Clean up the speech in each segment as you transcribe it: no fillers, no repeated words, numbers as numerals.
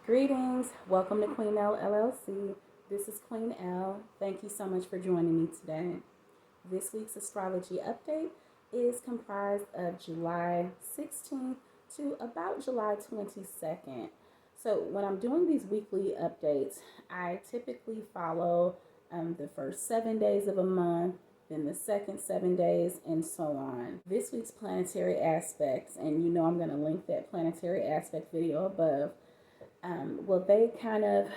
Greetings. Welcome to Queen L LLC. This is Queen L. Thank you so much for joining me today. This week's astrology update is comprised of July 16th to about July 22nd. So, when I'm doing these weekly updates, I typically follow the first 7 days of a month, then the second 7 days, and so on. This week's planetary aspects, and you know I'm going to link that planetary aspect video above. They kind of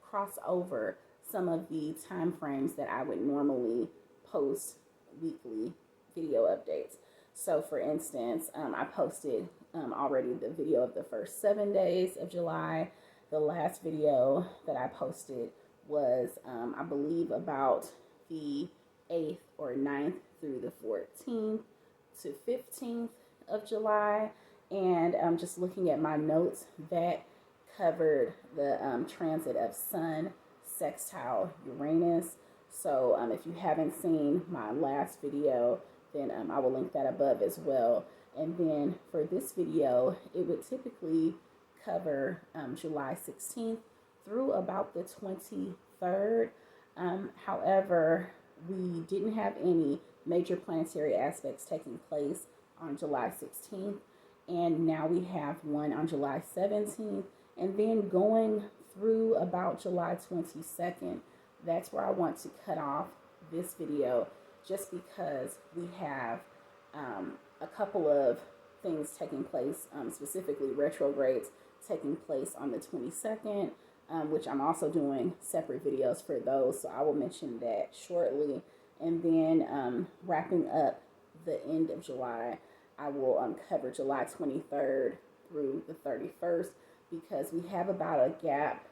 cross over some of the time frames that I would normally post weekly video updates. So, for instance, I posted already the video of the first 7 days of July. The last video that I posted was, I believe, about the 8th or 9th through the 14th to 15th of July. And just looking at my notes, that covered the transit of Sun sextile Uranus. So if you haven't seen my last video, then I will link that above as well. And then for this video, it would typically cover July 16th through about the 23rd. However, we didn't have any major planetary aspects taking place on July 16th. And now we have one on July 17th. And then going through about July 22nd, that's where I want to cut off this video, just because we have a couple of things taking place, specifically retrogrades taking place on the 22nd, which I'm also doing separate videos for those. So I will mention that shortly. And then wrapping up the end of July, I will cover July 23rd through the 31st, because we have about a gap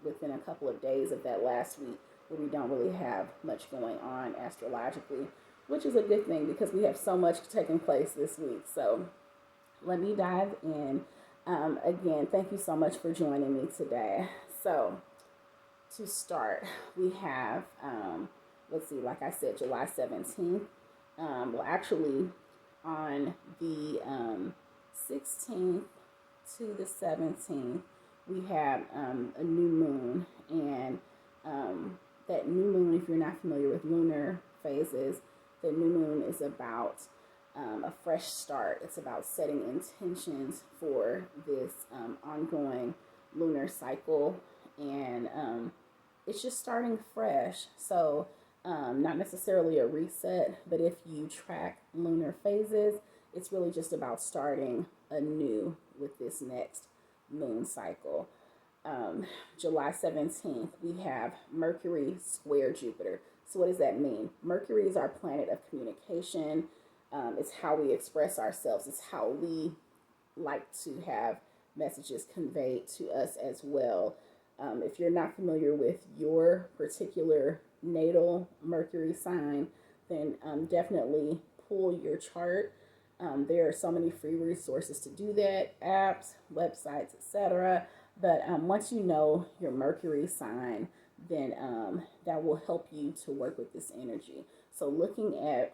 within a couple of days of that last week where we don't really have much going on astrologically, which is a good thing because we have so much taking place this week. So let me dive in. Again, thank you so much for joining me today. So to start, we have, let's see, like I said, July 17th. Actually, on the 16th to the 17th, we have a new moon. And that new moon, if you're not familiar with lunar phases, the new moon is about a fresh start. It's about setting intentions for this ongoing lunar cycle. And it's just starting fresh. So not necessarily a reset, but if you track lunar phases, it's really just about starting anew with this next moon cycle. July 17th, we have Mercury square Jupiter. So what does that mean? Mercury is our planet of communication. It's how we express ourselves. It's how we like to have messages conveyed to us as well. If you're not familiar with your particular natal Mercury sign, then definitely pull your chart. There are so many free resources to do that, apps, websites, etc. But once you know your Mercury sign, then that will help you to work with this energy. So looking at,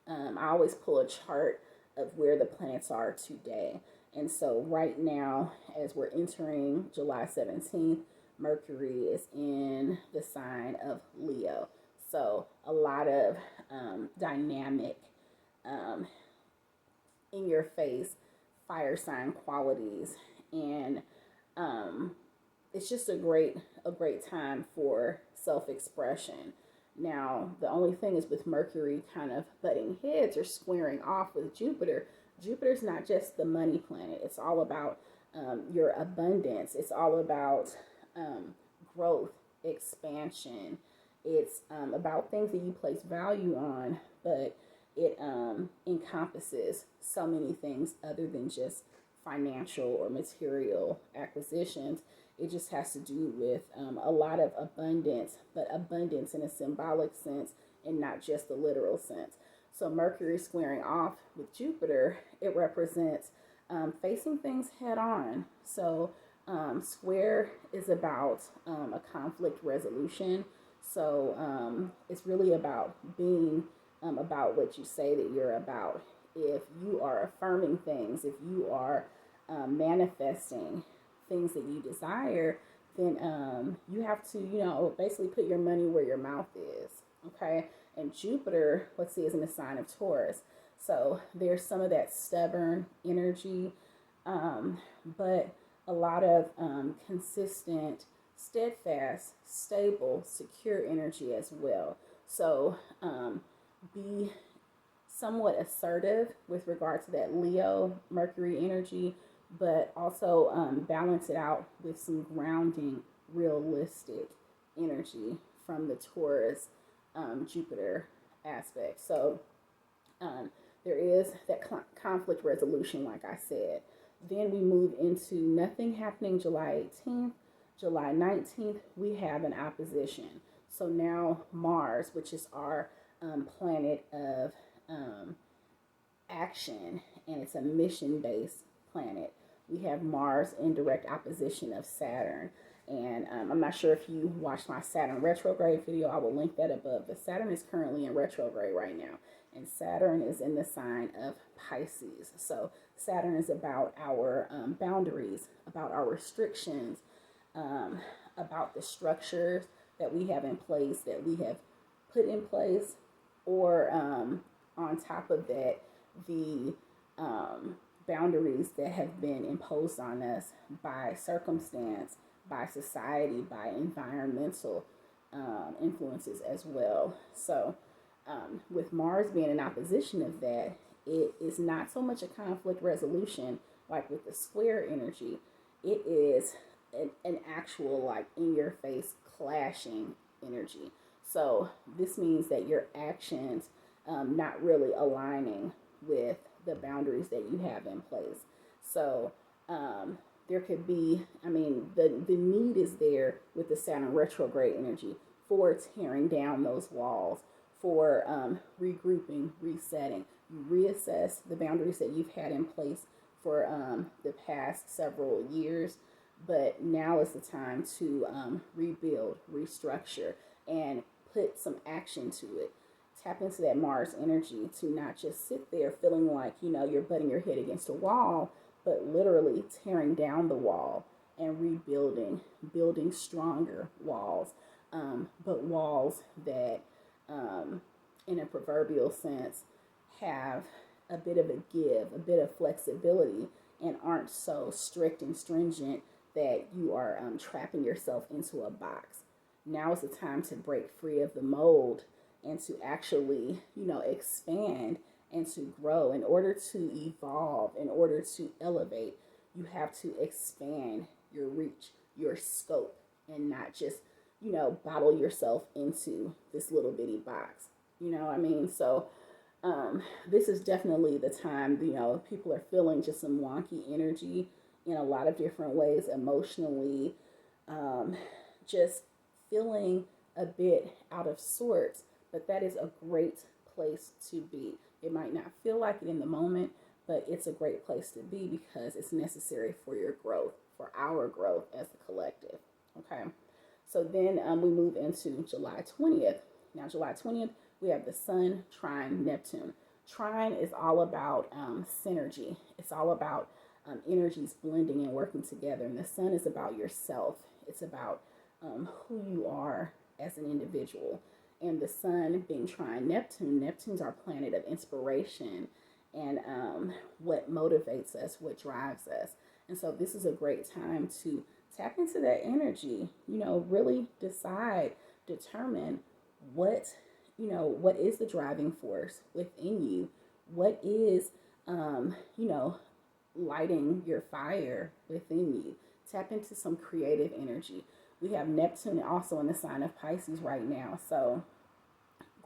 I always pull a chart of where the planets are today. And so right now, as we're entering July 17th, Mercury is in the sign of Leo. So a lot of dynamic, in your face fire sign qualities, and it's just a great time for self-expression. Now the only thing is, with Mercury kind of butting heads or squaring off with Jupiter's not just the money planet. It's all about your abundance. It's all about growth, expansion. It's about things that you place value on, but it encompasses so many things other than just financial or material acquisitions. It just has to do with a lot of abundance, but abundance in a symbolic sense and not just the literal sense. So Mercury squaring off with Jupiter, it represents facing things head on. So square is about a conflict resolution. So it's really about being about what you say that you're about. If you are affirming things, if you are manifesting things that you desire, then you have to, basically put your money where your mouth is. Okay. And Jupiter, let's see, is in the sign of Taurus. So there's some of that stubborn energy, but a lot of consistent, steadfast, stable, secure energy as well. So be somewhat assertive with regard to that Leo Mercury energy, but also balance it out with some grounding, realistic energy from the Taurus Jupiter aspect. So there is that conflict resolution, like I said. Then we move into nothing happening July 18th. July 19th, we have an opposition. So now Mars, which is our planet of action, and it's a mission-based planet. We have Mars in direct opposition of Saturn. And I'm not sure if you watched my Saturn retrograde video. I will link that above. But Saturn is currently in retrograde right now. And Saturn is in the sign of Pisces. So Saturn is about our boundaries, about our restrictions, about the structures that we have in place, that we have put in place, or on top of that, the boundaries that have been imposed on us by circumstance, by society, by environmental influences as well. So with Mars being in opposition of that, it is not so much a conflict resolution like with the square energy. It is an actual, like, in your face clashing energy. So this means that your actions not really aligning with the boundaries that you have in place. So there could be, the need is there with the Saturn retrograde energy for tearing down those walls, for regrouping, resetting. You reassess the boundaries that you've had in place for the past several years, but now is the time to rebuild, restructure, and put some action to it. Tap into that Mars energy to not just sit there feeling like, you're butting your head against a wall, but literally tearing down the wall and rebuilding, building stronger walls, but walls that, in a proverbial sense, have a bit of a give, a bit of flexibility, and aren't so strict and stringent that you are trapping yourself into a box. Now is the time to break free of the mold and to actually, expand and to grow. In order to evolve, in order to elevate, you have to expand your reach, your scope, and not just, bottle yourself into this little bitty box. You know what I mean? So this is definitely the time, people are feeling just some wonky energy in a lot of different ways, emotionally, just feeling a bit out of sorts, but that is a great place to be. It might not feel like it in the moment, but it's a great place to be because it's necessary for your growth, for our growth as a collective. Okay. So then we move into July 20th. Now, July 20th, we have the Sun trine Neptune. Trine is all about synergy. It's all about energies blending and working together. And the Sun is about yourself. It's about who you are as an individual. And the Sun being trine Neptune, Neptune's our planet of inspiration and what motivates us, what drives us. And so this is a great time to tap into that energy, really decide, determine what is the driving force within you? What is, lighting your fire within you? Tap into some creative energy. We have Neptune also in the sign of Pisces right now. So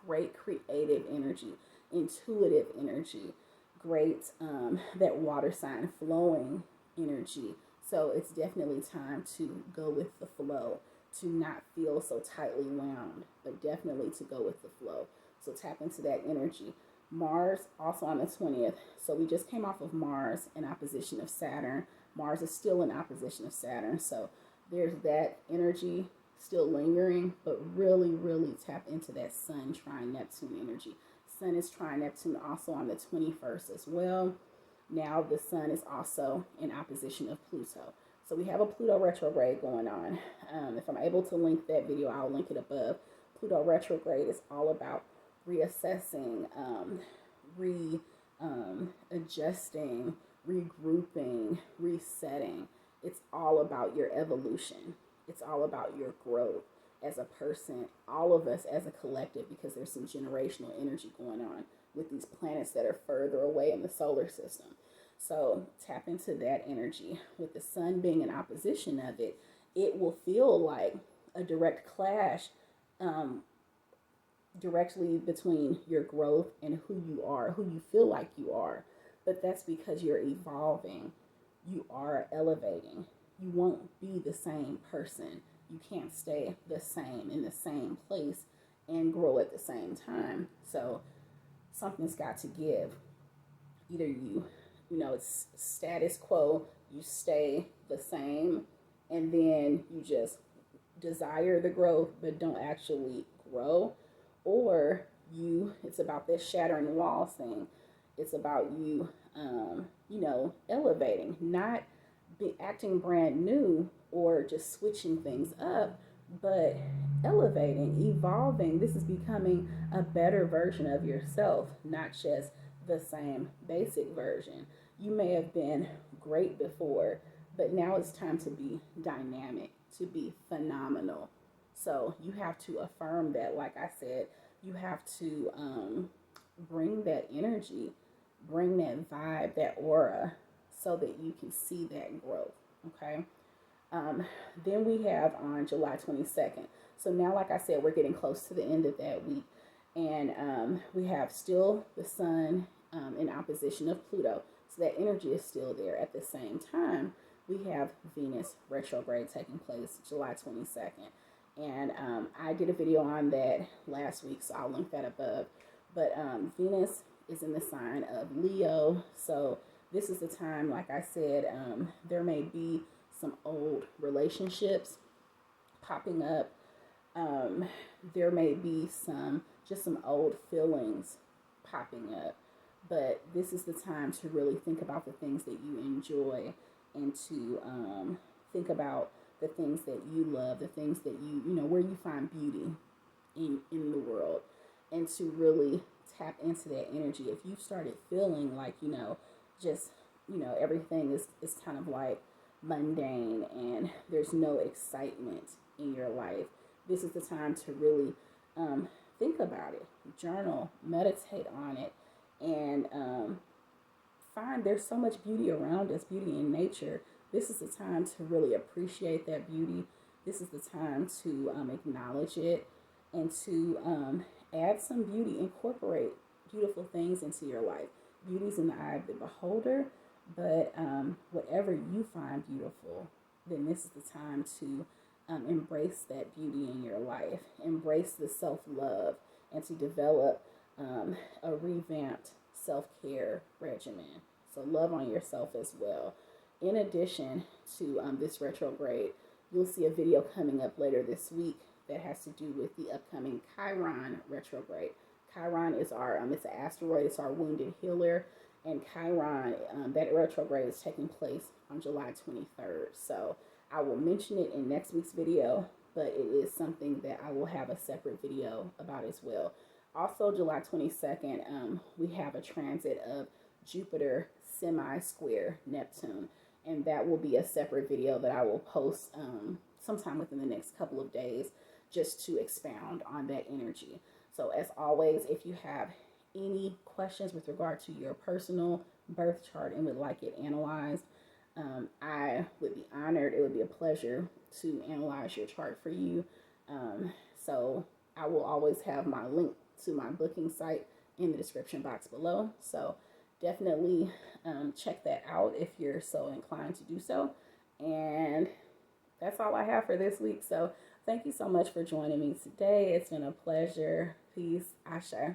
great creative energy, intuitive energy, great, that water sign flowing energy. So it's definitely time to go with the flow, to not feel so tightly wound, but definitely to go with the flow. So tap into that energy. Mars also on the 20th. So we just came off of Mars in opposition of Saturn. Mars is still in opposition of Saturn. So there's that energy still lingering, but really, really tap into that Sun trine Neptune energy. Sun is trine Neptune also on the 21st as well. Now the Sun is also in opposition of Pluto. So we have a Pluto retrograde going on. If I'm able to link that video, I'll link it above. Pluto retrograde is all about reassessing, adjusting, regrouping, resetting. It's all about your evolution. It's all about your growth as a person, all of us as a collective, because there's some generational energy going on with these planets that are further away in the solar system. So tap into that energy. With the sun being in opposition of it, it will feel like a direct clash, directly between your growth and who you are, who you feel like you are. But that's because you're evolving. You are elevating. You won't be the same person. You can't stay the same in the same place and grow at the same time. So something's got to give. Either it's status quo, you stay the same, and then you just desire the growth but don't actually grow, or it's about this shattering walls thing. It's about you elevating, not acting brand new or just switching things up, but elevating, evolving. This is becoming a better version of yourself, not just the same basic version. You may have been great before, but now it's time to be dynamic, to be phenomenal. So you have to affirm that. Like I said, you have to bring that energy, bring that vibe, that aura, so that you can see that growth. Okay. Then we have on July 22nd. So now, like I said, we're getting close to the end of that week. And we have still the sun in opposition of Pluto. So that energy is still there. At the same time, we have Venus retrograde taking place July 22nd. And I did a video on that last week, so I'll link that above. But Venus is in the sign of Leo. So this is the time, like I said, there may be some old relationships popping up. There may be some old feelings popping up. But this is the time to really think about the things that you enjoy, and to think about the things that you love, the things that where you find beauty in the world, and to really tap into that energy. If you've started feeling like, everything is kind of like mundane and there's no excitement in your life, this is the time to really think about it, journal, meditate on it, and find there's so much beauty around us, beauty in nature. This is the time to really appreciate that beauty. This is the time to acknowledge it, and to add some beauty, incorporate beautiful things into your life. Beauty's in the eye of the beholder, but whatever you find beautiful, then this is the time to embrace that beauty in your life, embrace the self-love, and to develop a revamped self-care regimen. So love on yourself as well. In addition to this retrograde, you'll see a video coming up later this week that has to do with the upcoming Chiron retrograde. Chiron is it's an asteroid, it's our wounded healer. And Chiron, that retrograde is taking place on July 23rd. So I will mention it in next week's video, but it is something that I will have a separate video about as well. Also, July 22nd, we have a transit of Jupiter semi-square Neptune, and that will be a separate video that I will post sometime within the next couple of days, just to expound on that energy. So as always, if you have any questions with regard to your personal birth chart and would like it analyzed, I would be honored. It would be a pleasure to analyze your chart for you. So I will always have my link to my booking site in the description box below. So definitely check that out if you're so inclined to do so. And that's all I have for this week. So thank you so much for joining me today. It's been a pleasure. Peace. Ashe.